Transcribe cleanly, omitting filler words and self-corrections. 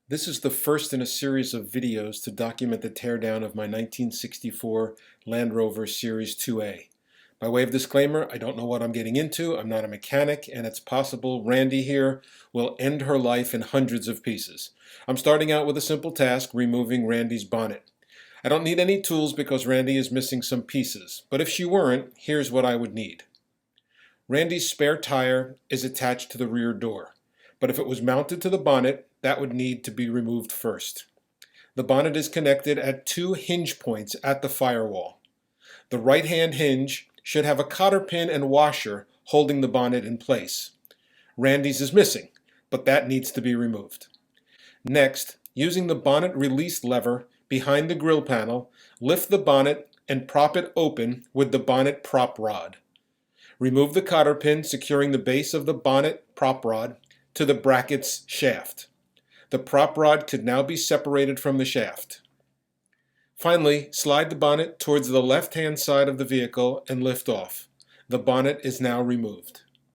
This is the first in a series of videos to document the teardown of my 1964 Land Rover Series 2A. By way of disclaimer, I don't know what I'm getting into, I'm not a mechanic, and it's possible Randy here will end her life in hundreds of pieces. I'm starting out with a simple task, removing Randy's bonnet. I don't need any tools because Randy is missing some pieces, but if she weren't, here's what I would need. Randy's spare tire is attached to the rear door, but if it was mounted to the bonnet, that would need to be removed first. The bonnet is connected at two hinge points at the firewall. The right-hand hinge should have a cotter pin and washer holding the bonnet in place. Randy's is missing, but that needs to be removed. Next, using the bonnet release lever behind the grille panel, lift the bonnet and prop it open with the bonnet prop rod. Remove the cotter pin securing the base of the bonnet prop rod to the bracket's shaft. The prop rod could now be separated from the shaft. Finally, slide the bonnet towards the left-hand side of the vehicle and lift off. The bonnet is now removed.